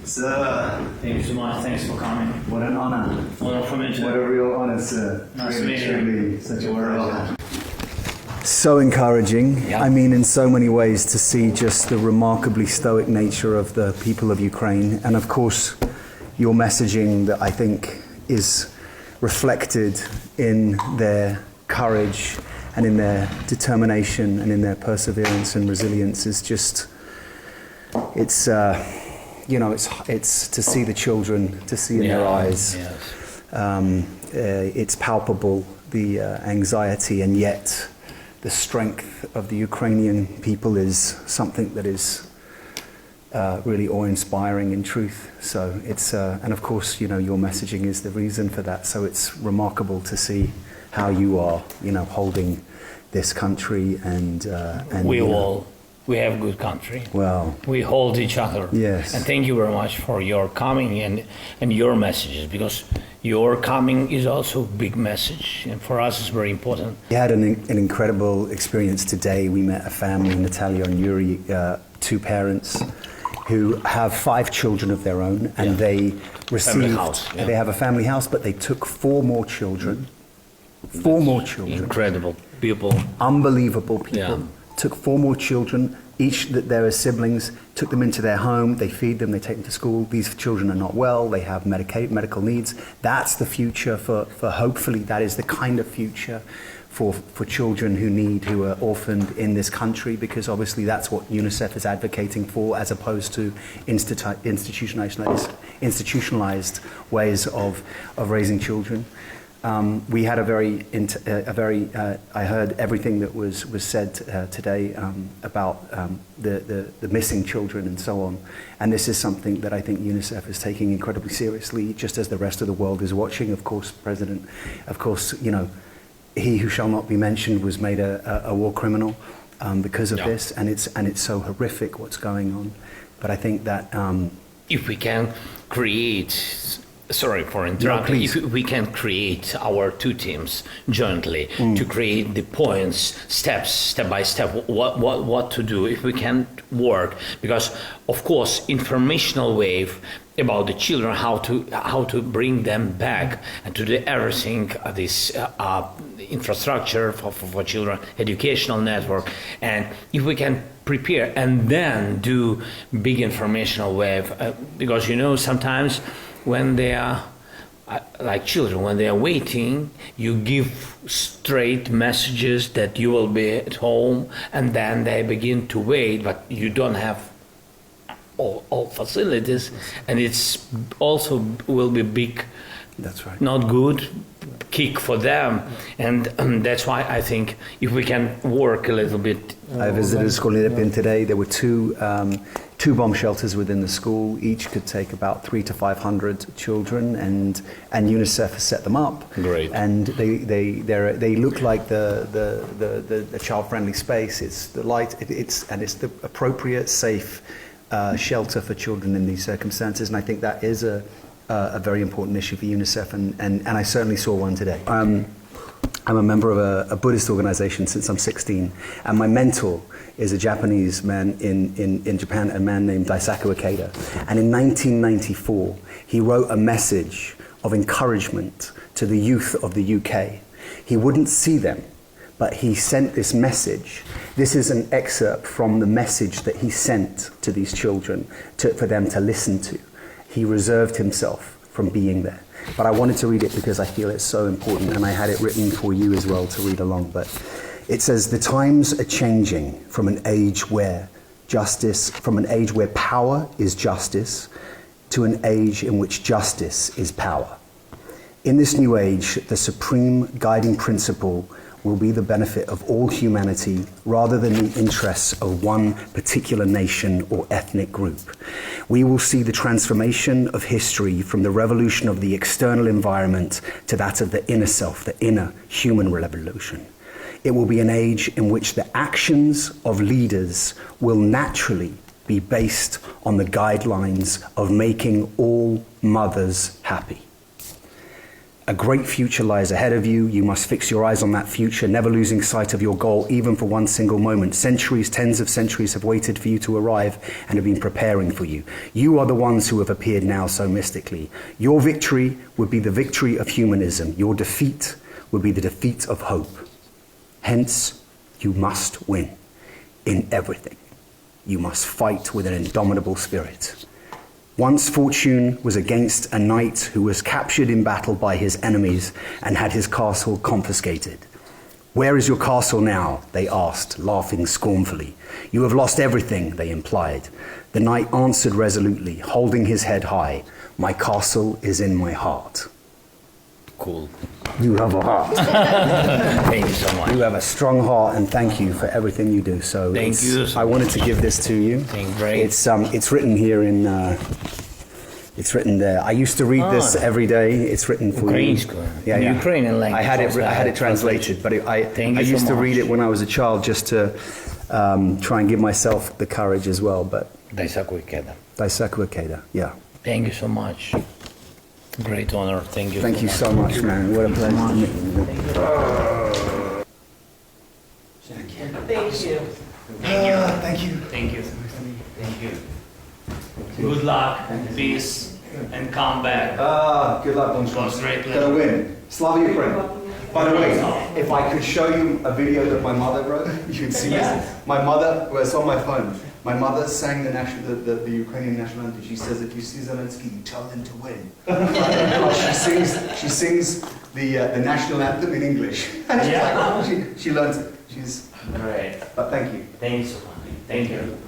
Sir, Thank you so much. Thanks for coming. what an honor. Honor for me too. What a real honor, sir. Nice to Really, meet you. truly, such a pleasure. So encouraging. Yeah. I mean, in so many ways, to see just the remarkably stoic nature of the people of Ukraine. And of course, your messaging that I think is reflected in their courage and in their determination and in their perseverance and resilience is just, it's to see the children, to see in their eyes. Yes. It's palpable, the anxiety, and yet the strength of the Ukrainian people is something that is really awe-inspiring in truth. So it's, and of course, your messaging is the reason for that. So it's remarkable to see how you are, holding this country and We have good country. Well, We hold each other. Yes. And thank you very much for your coming and your messages, because your coming is also a big message, and for us it's very important. we had an incredible experience today. We met a family, Natalia and Yuri, two parents who have 5 children of their own, and they received, Family house, yeah. they have a family house, but they took 4 more children. 4 more children. Incredible people. Unbelievable people. Yeah. Took 4 more children, each that there are siblings, took them into their home, they feed them, they take them to school. These children are not well, they have medical needs. That's the future for hopefully, that is the kind of future for children who are orphaned in this country, because obviously that's what UNICEF is advocating for, as opposed to institutionalized ways of raising children. We had I heard everything that was said today about the missing children and so on. And this is something that I think UNICEF is taking incredibly seriously, just as the rest of the world is watching. Of course, he who shall not be mentioned was made a war criminal because of this, and it's so horrific what's going on. But I think that If we can create, sorry for interrupting, if we can create our 2 teams jointly to create the points, step by step, what to do, if we can work, because of course informational wave about the children, how to bring them back and to do everything, this infrastructure for children, educational network, and if we can prepare and then do big informational wave, because sometimes when they are like children, when they are waiting, you give straight messages that you will be at home, and then they begin to wait, but you don't have all facilities, and it's also will be big, that's right. not good kick for them, and that's why I think if we can work a little bit. I visited a school in Irpin today. There were 2 bomb shelters within the school. Each could take about 300 to 500 children, and UNICEF has set them up. Great. And they look like the child-friendly space. It's the light. It's the appropriate, safe shelter for children in these circumstances. And I think that is a very important issue for UNICEF. And I certainly saw one today. I'm a member of a Buddhist organization since I'm 16, and my mentor is a Japanese man in Japan, a man named Daisaku Ikeda. And in 1994, he wrote a message of encouragement to the youth of the UK. He wouldn't see them, but he sent this message. This is an excerpt from the message that he sent to these children for them to listen to. He reserved himself from being there. But I wanted to read it because I feel it's so important, and I had it written for you as well to read along. But it says, the times are changing from an age where power is justice to an age in which justice is power. In this new age, the supreme guiding principle will be the benefit of all humanity rather than the interests of one particular nation or ethnic group. We will see the transformation of history from the revolution of the external environment to that of the inner self, the inner human revolution. It will be an age in which the actions of leaders will naturally be based on the guidelines of making all mothers happy. A great future lies ahead of you. You must fix your eyes on that future, never losing sight of your goal, even for one single moment. Centuries, tens of centuries have waited for you to arrive and have been preparing for you. You are the ones who have appeared now so mystically. Your victory would be the victory of humanism. Your defeat would be the defeat of hope. Hence, you must win in everything. You must fight with an indomitable spirit. Once fortune was against a knight who was captured in battle by his enemies and had his castle confiscated. Where is your castle now? They asked, laughing scornfully. You have lost everything, they implied. The knight answered resolutely, holding his head high. My castle is in my heart. Cool. You have a heart. Thank you so much. You have a strong heart, and thank you for everything you do. So thank you. I wanted to give this to you. Great. It's written here in. It's written there. I used to read this every day. It's written for Ukrainian. Yeah. Ukrainian language. I had it translated, but I used to read it when I was a child just to try and give myself the courage as well. But Distruggendo. Yeah. Thank you so much. Great honor. Thank you. Thank you so much, man. What a pleasure. Thank you. Thank you. Thank you. Thank you. Good luck, peace, and come back. Good luck, Costretti. Gonna win. Slava Ukraine. By the way, if I could show you a video that my mother wrote, you would see this. My mother, well, it's on my phone. My mother sang the Ukrainian national anthem. She says, if you see Zelensky, you tell him to win. she sings the national anthem in English. And she's like, she learns it. She's great. But thank you. Thank you so much. Thank you.